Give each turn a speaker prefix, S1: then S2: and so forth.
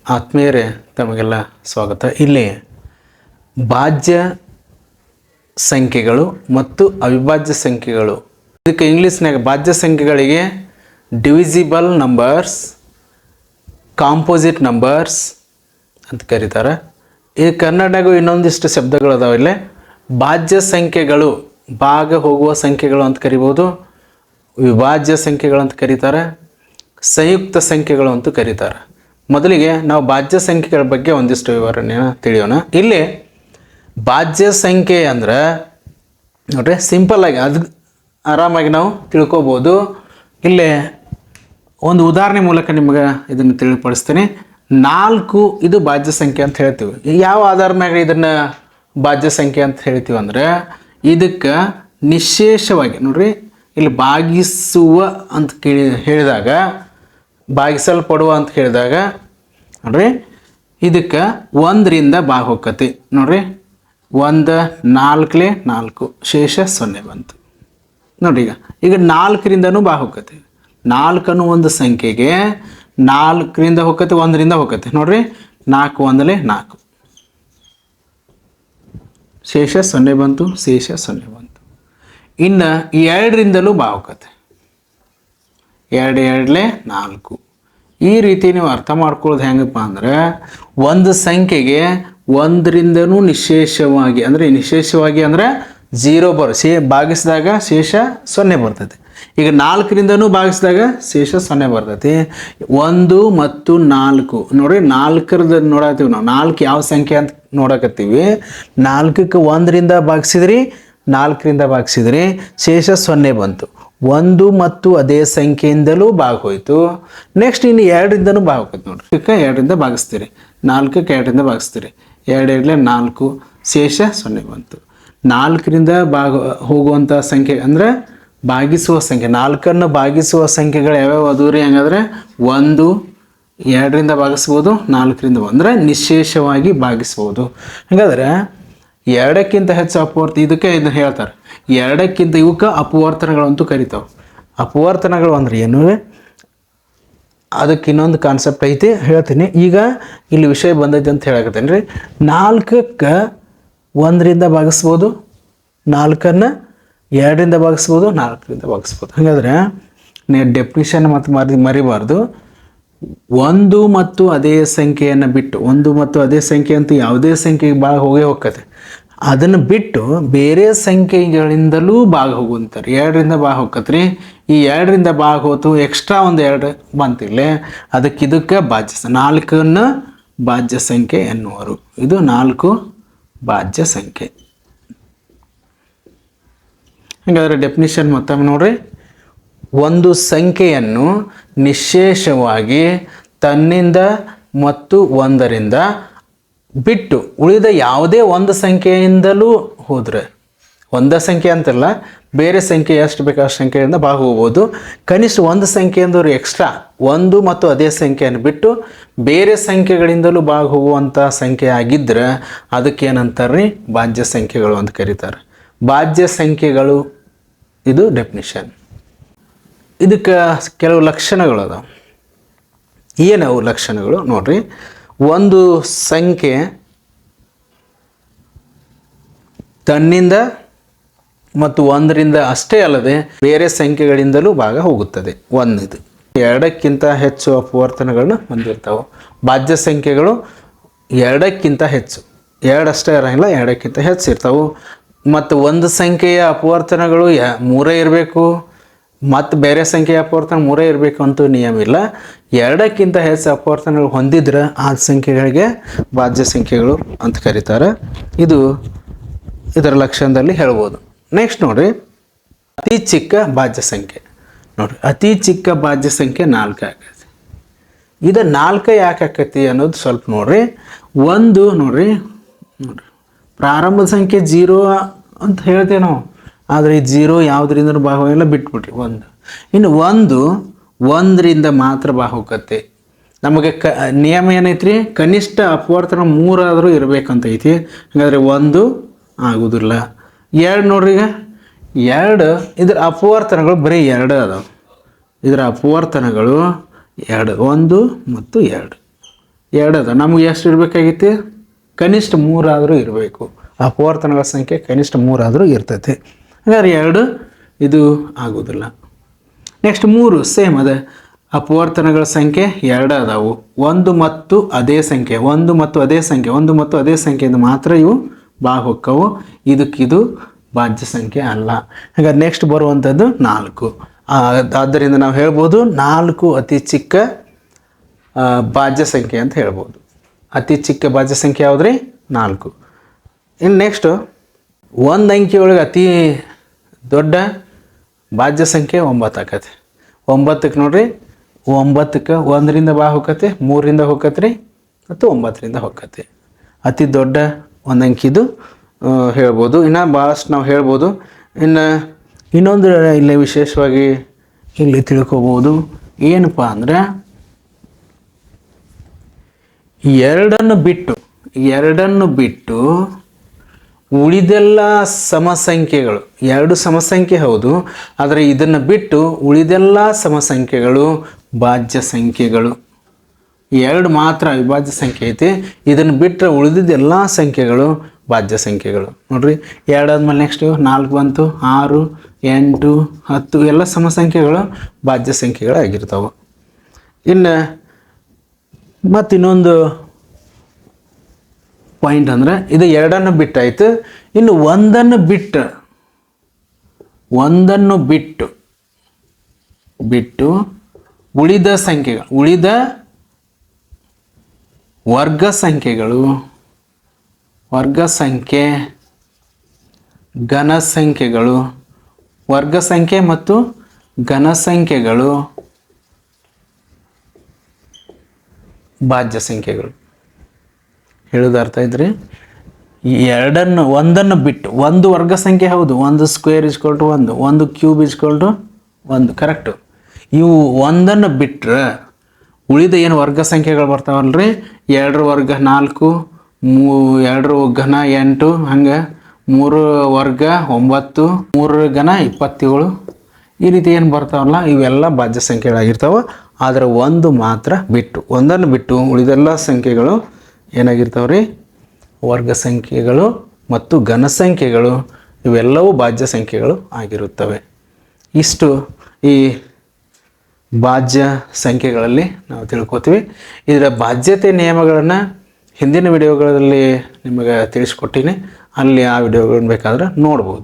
S1: ಆತ್ಮೀಯರೇ, ತಮಗೆಲ್ಲ ಸ್ವಾಗತ. ಇಲ್ಲಿ ಭಾಜ್ಯ ಸಂಖ್ಯೆಗಳು ಮತ್ತು ಅವಿಭಾಜ್ಯ ಸಂಖ್ಯೆಗಳು, ಇದಕ್ಕೆ ಇಂಗ್ಲೀಷ್ನಾಗ ಭಾಜ್ಯ ಸಂಖ್ಯೆಗಳಿಗೆ ಡಿವಿಸಿಬಲ್ ನಂಬರ್ಸ್, ಕಾಂಪೋಸಿಟ್ ನಂಬರ್ಸ್ ಅಂತ ಕರೀತಾರೆ. ಈ ಕನ್ನಡಗೂ ಇನ್ನೊಂದಿಷ್ಟು ಶಬ್ದಗಳು ಅದಾವೆ. ಇಲ್ಲೇ ಭಾಜ್ಯ ಸಂಖ್ಯೆಗಳು, ಭಾಗ ಹೋಗುವ ಸಂಖ್ಯೆಗಳು ಅಂತ ಕರಿಬೋದು, ವಿಭಾಜ್ಯ ಸಂಖ್ಯೆಗಳು ಅಂತ ಕರೀತಾರೆ, ಸಂಯುಕ್ತ ಸಂಖ್ಯೆಗಳು ಅಂತ ಕರೀತಾರೆ. ಮೊದಲಿಗೆ ನಾವು ಭಾಜ್ಯ ಸಂಖ್ಯೆಗಳ ಬಗ್ಗೆ ಒಂದಿಷ್ಟು ವಿವರಣೆಯನ್ನು ತಿಳಿಯೋಣ. ಇಲ್ಲಿ ಭಾಜ್ಯ ಸಂಖ್ಯೆ ಅಂದ್ರೆ ನೋಡ್ರಿ, ಸಿಂಪಲ್ಲಾಗಿ ಅದು ಆರಾಮಾಗಿ ನಾವು ತಿಳ್ಕೊಬೋದು. ಇಲ್ಲಿ ಒಂದು ಉದಾಹರಣೆ ಮೂಲಕ ನಿಮ್ಗೆ ಇದನ್ನು ತಿಳಿಪಡಿಸ್ತೀನಿ. 4 ಇದು ಭಾಜ್ಯ ಸಂಖ್ಯೆ ಅಂತ ಹೇಳ್ತೀವಿ. ಯಾವ ಆಧಾರ ಮ್ಯಾಗ ಇದನ್ನು ಭಾಜ್ಯ ಸಂಖ್ಯೆ ಅಂತ ಹೇಳ್ತೀವಿ ಅಂದರೆ, ಇದಕ್ಕೆ ನಿಶೇಷವಾಗಿ ನೋಡ್ರಿ, ಇಲ್ಲಿ ಭಾಗಿಸುವ ಅಂತ ಹೇಳಿದಾಗ, ಭಾಗಿಸಲ್ಪಡುವ ಅಂತ ಹೇಳಿದಾಗ ನೋಡ್ರಿ, ಇದಕ್ಕೆ 1ರಿಂದ ಭಾಗ ಹೋಗತಿ. ನೋಡ್ರಿ, 1 4 4 ಶೇಷ 0 ಬಂತು. ನೋಡ್ರಿ, ಈಗ 4ರಿಂದನೂ ಭಾಗ ಹೋಗತಿ. 4 ಅನ್ನೋ ಒಂದು ಸಂಖ್ಯೆಗೆ 4ರಿಂದ ಹೋಗತಿ, 1ರಿಂದ ಹೋಗತಿ. ನೋಡ್ರಿ, 4 1 4 ಶೇಷ 0 ಬಂತು, ಶೇಷ 0 ಬಂತು. ಇನ್ನು 2ರಿಂದಲೂ ಭಾಗ ಹೋಗತಿ. 2 2 4. ಈ ರೀತಿ ನೀವು ಅರ್ಥ ಮಾಡ್ಕೊಳ್ಳೋದು ಹೆಂಗಪ್ಪ ಅಂದ್ರೆ, ಒಂದು ಸಂಖ್ಯೆಗೆ 1ರಿಂದನೂ ನಿಶೇಷವಾಗಿ ಅಂದರೆ 0 ಭಾಗಿಸಿದಾಗ ಶೇಷ 0 ಬರ್ತೈತಿ. ಈಗ 4ರಿಂದನೂ ಭಾಗಿಸಿದಾಗ ಶೇಷ 0 ಬರ್ತೈತಿ. 1 ಮತ್ತು 4 ನೋಡ್ರಿ, 4ರದ ನೋಡತ್ತೀವಿ ನಾವು. 4 ಯಾವ ಸಂಖ್ಯೆ ಅಂತ ನೋಡಕತ್ತೀವಿ. 4ಕ್ಕೆ 1ರಿಂದ ಭಾಗಿಸಿದ್ರಿ, 4ರಿಂದ ಭಾಗಿಸಿದ್ರಿ, ಶೇಷ 0 ಬಂತು. 1 ಮತ್ತು ಅದೇ ಸಂಖ್ಯೆಯಿಂದಲೂ ಭಾಗ ಹೋಯಿತು. ನೆಕ್ಸ್ಟ್ ಇನ್ನು 2ರಿಂದನೂ ಭಾಗ ಹೋಗ್ತೈತೆ ನೋಡ್ರಿ. 2ರಿಂದ ಭಾಗಿಸ್ತೀರಿ, 4ಕ್ಕೆ 2ರಿಂದ ಭಾಗಿಸ್ತೀರಿ, 2 2 4 ಶೇಷ 0 ಬಂತು. 4ರಿಂದ ಭಾಗ ಹೋಗುವಂಥ ಸಂಖ್ಯೆ ಅಂದರೆ ಭಾಗಿಸುವ ಸಂಖ್ಯೆ. 4ಅನ್ನು ಭಾಗಿಸುವ ಸಂಖ್ಯೆಗಳು ಯಾವ್ಯಾವ ಅದು ರೀ? ಹಂಗಾದ್ರೆ 1 2ರಿಂದ ಭಾಗಿಸ್ಬೋದು, 4ರಿಂದ ಅಂದರೆ ನಿಶೇಷವಾಗಿ ಭಾಗಿಸ್ಬೋದು. ಹಾಗಾದ್ರೆ 2ಕ್ಕಿಂತ ಹೆಚ್ಚು ಅಪವರ್ತ, ಇದಕ್ಕೆ ಇದನ್ನು ಹೇಳ್ತಾರೆ 2ಕ್ಕಿಂತ, ಇವಕ್ಕೆ ಅಪವರ್ತನಗಳು ಅಂತೂ ಕರಿತಾವೆ. ಅಪವರ್ತನಗಳು ಅಂದ್ರೆ ಏನು? ಅದಕ್ಕೆ ಇನ್ನೊಂದು ಕಾನ್ಸೆಪ್ಟ್ ಐತಿ, ಹೇಳ್ತೀನಿ. ಈಗ ಇಲ್ಲಿ ವಿಷಯ ಬಂದೈತೆ ಅಂತ ಹೇಳಕತ್ತೇನೆ ರೀ. 4ಕ್ಕೆ 1ರಿಂದ ಭಾಗಿಸ್ಬೋದು, 4ಅನ್ನು 2ರಿಂದ ಭಾಗಿಸ್ಬೋದು, 4ರಿಂದ ಭಾಗಿಸ್ಬೋದು. ಹಾಗಾದ್ರೆ ಡೆಫಿನಿಷನ್ ಮತ್ತು ಮರಿಬಾರ್ದು. 1 ಮತ್ತು ಅದೇ ಸಂಖ್ಯೆಯನ್ನು ಬಿಟ್ಟು, 1 ಮತ್ತು ಅದೇ ಸಂಖ್ಯೆ ಅಂತೂ ಯಾವುದೇ ಸಂಖ್ಯೆಗೆ ಭಾಗ ಹೋಗೇ ಹೋಗ್ತದೆ. ಅದನ್ನು ಬಿಟ್ಟು ಬೇರೆ ಸಂಖ್ಯೆಗಳಿಂದಲೂ ಭಾಗ ಹೋಗುವಂತಾರೆ. 2ರಿಂದ ಭಾಗ ಹೋಗತ್ರಿ. ಈ 2ರಿಂದ ಭಾಗ ಹೋತು, ಎಕ್ಸ್ಟ್ರಾ ಒಂದು 2 ಬಂತಿಲ್ಲ, ಇದಕ್ಕೆ ಭಾಜ್ಯ. 4ಅನ್ನು ಭಾಜ್ಯ ಸಂಖ್ಯೆ ಎನ್ನುವರು. ಇದು 4 ಭಾಜ್ಯ ಸಂಖ್ಯೆ. ಹಾಗಾದರೆ ಡೆಫಿನಿಷನ್ ಮತ್ತೊಮ್ಮೆ ನೋಡ್ರಿ. ಒಂದು ಸಂಖ್ಯೆಯನ್ನು ನಿಶೇಷವಾಗಿ ತನ್ನಿಂದ ಮತ್ತು 1ರಿಂದ ಬಿಟ್ಟು ಉಳಿದ ಯಾವುದೇ ಒಂದು ಸಂಖ್ಯೆಯಿಂದಲೂ ಹೋದರೆ, ಒಂದೇ ಸಂಖ್ಯೆ ಅಂತಲ್ಲ, ಬೇರೆ ಸಂಖ್ಯೆ ಎಷ್ಟು ಬೇಕು ಅಷ್ಟು ಸಂಖ್ಯೆಯಿಂದ ಭಾಗ ಹೋಗ್ಬೋದು. ಕನಿಷ್ಠ ಒಂದು ಸಂಖ್ಯೆಯಿಂದವರು ಎಕ್ಸ್ಟ್ರಾ 1 ಮತ್ತು ಅದೇ ಸಂಖ್ಯೆಯನ್ನು ಬಿಟ್ಟು ಬೇರೆ ಸಂಖ್ಯೆಗಳಿಂದಲೂ ಭಾಗ ಹೋಗುವಂಥ ಸಂಖ್ಯೆ ಆಗಿದ್ದರೆ ಅದಕ್ಕೇನಂತಾರೆ? ಭಾಜ್ಯ ಸಂಖ್ಯೆಗಳು ಅಂತ ಕರೀತಾರೆ. ಭಾಜ್ಯ ಸಂಖ್ಯೆಗಳು, ಇದು ಡೆಫಿನಿಷನ್. ಇದಕ್ಕೆ ಕೆಲವು ಲಕ್ಷಣಗಳು ಅದಾವೆ. ಏನವು ಲಕ್ಷಣಗಳು ನೋಡ್ರಿ. ಒಂದು ಸಂಖ್ಯೆ ತನ್ನಿಂದ ಮತ್ತು 1ರಿಂದ ಅಷ್ಟೇ ಅಲ್ಲದೆ ಬೇರೆ ಸಂಖ್ಯೆಗಳಿಂದಲೂ ಭಾಗ ಹೋಗುತ್ತದೆ. 1 2ಕ್ಕಿಂತ ಹೆಚ್ಚು ಅಪವರ್ತನಗಳನ್ನು ಹೊಂದಿರ್ತಾವೆ. ಭಾಜ್ಯ ಸಂಖ್ಯೆಗಳು 2ಕ್ಕಿಂತ ಹೆಚ್ಚು, 2 ಅಷ್ಟೇ ಇರೋಂಗಿಲ್ಲ, 2ಕ್ಕಿಂತ ಹೆಚ್ಚು ಇರ್ತಾವೆ. ಮತ್ತು ಒಂದು ಸಂಖ್ಯೆಯ ಅಪವರ್ತನಗಳು 3 ಇರಬೇಕು, ಮತ್ತು ಬೇರೆ ಸಂಖ್ಯೆಯ ಅಪವರ್ತನ 3 ಇರಬೇಕು ಅಂತೂ ನಿಯಮ ಇಲ್ಲ. 2ಕ್ಕಿಂತ ಹೆಚ್ಚು ಅಪವರ್ತನಗಳು ಹೊಂದಿದ್ರೆ ಆ ಸಂಖ್ಯೆಗಳಿಗೆ ಭಾಜ್ಯ ಸಂಖ್ಯೆಗಳು ಅಂತ ಕರೀತಾರೆ. ಇದು ಇದರ ಲಕ್ಷಣದಲ್ಲಿ ಹೇಳ್ಬೋದು. ನೆಕ್ಸ್ಟ್ ನೋಡ್ರಿ, ಅತಿ ಚಿಕ್ಕ ಭಾಜ್ಯ ಸಂಖ್ಯೆ. ನೋಡ್ರಿ, ಅತಿ ಚಿಕ್ಕ ಭಾಜ್ಯ ಸಂಖ್ಯೆ 4 ಆಕೈತಿ. ಇದು 4 ಯಾಕೆ ಆಕೈತಿ ಅನ್ನೋದು ಸ್ವಲ್ಪ ನೋಡ್ರಿ. 1 ನೋಡ್ರಿ, ಪ್ರಾರಂಭದ ಸಂಖ್ಯೆ 0 ಅಂತ ಹೇಳ್ತೇವೆ ನಾವು, ಆದರೆ ಈ 0 ಯಾವುದರಿಂದ ಭಾಗವೆಲ್ಲ ಬಿಟ್ಬಿಟ್ರಿ. 1 ಇನ್ನು 1ರಿಂದ ಮಾತ್ರ ಭಾಗ ಹೋಗತ್ತೆ. ನಮಗೆ ನಿಯಮ ಏನೈತ್ರಿ? ಕನಿಷ್ಠ ಅಪವರ್ತನ 3 ಆದರೂ ಇರಬೇಕಂತ ಐತಿ. ಹಾಗಾದರೆ 1 ಆಗೋದಿಲ್ಲ. 2 ನೋಡ್ರಿ, ಈಗ 2 ಇದರ ಅಪವರ್ತನಗಳು ಬರೀ 2 ಅದಾವೆ. ಇದರ ಅಪವರ್ತನಗಳು 2, 1 ಮತ್ತು 2. 2 ಅದ. ನಮಗೆ ಎಷ್ಟು ಇರಬೇಕಾಗಿತ್ತು? ಕನಿಷ್ಠ 3 ಆದರೂ ಇರಬೇಕು. ಅಪವರ್ತನಗಳ ಸಂಖ್ಯೆ ಕನಿಷ್ಠ 3 ಆದರೂ ಇರ್ತೈತಿ. ಹಾಗಾದ್ರೆ 2 ಇದು ಆಗೋದಿಲ್ಲ. ನೆಕ್ಸ್ಟ್ 3 ಸೇಮ್ ಅದ. ಅಪವರ್ತನಗಳ ಸಂಖ್ಯೆ 2 ಅದಾವು. 1 ಮತ್ತು ಅದೇ ಸಂಖ್ಯೆ, 1 ಮತ್ತು ಅದೇ ಸಂಖ್ಯೆ, 1 ಮತ್ತು ಅದೇ ಸಂಖ್ಯೆಯಿಂದ ಮಾತ್ರ ಇವು ಭಾಗ ಹೊಕ್ಕವು. ಇದಕ್ಕಿದು ಭಾಜ್ಯ ಸಂಖ್ಯೆ ಅಲ್ಲ. ಹಾಗಾದ್ರೆ ನೆಕ್ಸ್ಟ್ ಬರುವಂಥದ್ದು 4. ಆದ್ದರಿಂದ ನಾವು ಹೇಳ್ಬೋದು 4 ಅತಿ ಚಿಕ್ಕ ಭಾಜ್ಯ ಸಂಖ್ಯೆ ಅಂತ ಹೇಳ್ಬೋದು. ಅತಿ ಚಿಕ್ಕ ಭಾಜ್ಯ ಸಂಖ್ಯೆ ಯಾವುದ್ರಿ? 4. ಇನ್ನು ನೆಕ್ಸ್ಟ್ 1 ಅಂಕಿಯೊಳಗೆ ಅತಿ ದೊಡ್ಡ ಭಾಜ್ಯ ಸಂಖ್ಯೆ 9 ಆಕತಿ. 9ಕ್ಕೆ ನೋಡ್ರಿ, 9ಕ್ಕೆ 1ರಿಂದ ಭಾಗ ಹೊಕ್ಕತಿ, 3ರಿಂದ ಹೊಕ್ಕತ್ರಿ ಮತ್ತು 9ರಿಂದ ಹೊಕ್ಕತಿ. ಅತಿ ದೊಡ್ಡ 1 ಅಂಕಿದು ಹೇಳ್ಬೋದು. ಇನ್ನು ಭಾಳಷ್ಟು ನಾವು ಹೇಳ್ಬೋದು. ಇನ್ನೊಂದು ಇಲ್ಲಿ ವಿಶೇಷವಾಗಿ ಇಲ್ಲಿ ತಿಳ್ಕೊಬೋದು ಏನಪ್ಪ ಅಂದ್ರೆ, 2 ಬಿಟ್ಟು ಉಳಿದೆಲ್ಲ ಸಮಸಂಖ್ಯೆಗಳು, 2 ಸಮಸಂಖ್ಯೆ ಹೌದು, ಆದರೆ ಇದನ್ನು ಬಿಟ್ಟು ಉಳಿದೆಲ್ಲ ಸಮಸಂಖ್ಯೆಗಳು ಭಾಜ್ಯ ಸಂಖ್ಯೆಗಳು. 2 ಮಾತ್ರ ಅವಿಭಾಜ್ಯ ಸಂಖ್ಯೆ ಐತಿ. ಇದನ್ನು ಬಿಟ್ಟರೆ ಉಳಿದಿದ್ದೆಲ್ಲ ಸಂಖ್ಯೆಗಳು ಭಾಜ್ಯ ಸಂಖ್ಯೆಗಳು. ನೋಡ್ರಿ, 2 ಆದ್ಮೇಲೆ ನೆಕ್ಸ್ಟ್ 4 ಬಂತು, 6, 8, 10 ಎಲ್ಲ ಸಮಸಂಖ್ಯೆಗಳು ಭಾಜ್ಯ ಸಂಖ್ಯೆಗಳು ಆಗಿರ್ತಾವೆ. ಇನ್ನು ಮತ್ತು ಇನ್ನೊಂದು ಪಾಯಿಂಟ್ ಅಂದರೆ, ಇದು 2 ಬಿಟ್ಟಾಯ್ತು. ಇನ್ನು 1 ಬಿಟ್ಟು ಉಳಿದ ಸಂಖ್ಯೆಗಳು, ಉಳಿದ ವರ್ಗ ಸಂಖ್ಯೆ, ಘನ ಸಂಖ್ಯೆಗಳು, ವರ್ಗ ಸಂಖ್ಯೆ ಮತ್ತು ಘನ ಸಂಖ್ಯೆಗಳು ಭಾಜ್ಯ ಸಂಖ್ಯೆಗಳು. ಹೇಳೋದು ಅರ್ಥ ಇದ್ರಿ? 1 ಬಿಟ್ಟು, 1 ವರ್ಗ ಸಂಖ್ಯೆ ಹೌದು, 1² = 1, 1³ = 1 ಕರೆಕ್ಟು. ಇವು 1 ಬಿಟ್ಟರೆ ಉಳಿದ ಏನು ವರ್ಗ ಸಂಖ್ಯೆಗಳು ಬರ್ತಾವಲ್ರಿ, 2 ವರ್ಗ 4, 2 ಘನ 8, ಹಂಗೆ 3 ವರ್ಗ 9, 3 ಘನ 27, ಈ ರೀತಿ ಏನು ಬರ್ತಾವಲ್ಲ ಇವೆಲ್ಲ ಭಾಜ್ಯ ಸಂಖ್ಯೆಗಳಾಗಿರ್ತಾವೆ. ಆದರೆ 1 ಮಾತ್ರ ಬಿಟ್ಟು, 1 ಬಿಟ್ಟು ಉಳಿದೆಲ್ಲ ಸಂಖ್ಯೆಗಳು ಏನಾಗಿರ್ತಾವ್ರಿ? ವರ್ಗ ಸಂಖ್ಯೆಗಳು ಮತ್ತು ಘನ ಸಂಖ್ಯೆಗಳು, ಇವೆಲ್ಲವೂ ಭಾಜ್ಯ ಸಂಖ್ಯೆಗಳು ಆಗಿರುತ್ತವೆ. ಇಷ್ಟು ಈ ಭಾಜ್ಯ ಸಂಖ್ಯೆಗಳಲ್ಲಿ ನಾವು ತಿಳ್ಕೊತೀವಿ. ಇದರ ಭಾಜ್ಯತೆ ನಿಯಮಗಳನ್ನು ಹಿಂದಿನ ವಿಡಿಯೋಗಳಲ್ಲಿ ನಿಮಗೆ ತಿಳಿಸ್ಕೊಟ್ಟಿನಿ. ಅಲ್ಲಿ ಆ ವಿಡಿಯೋಗಳನ್ನ ಬೇಕಾದ್ರೆ ನೋಡ್ಬೋದು.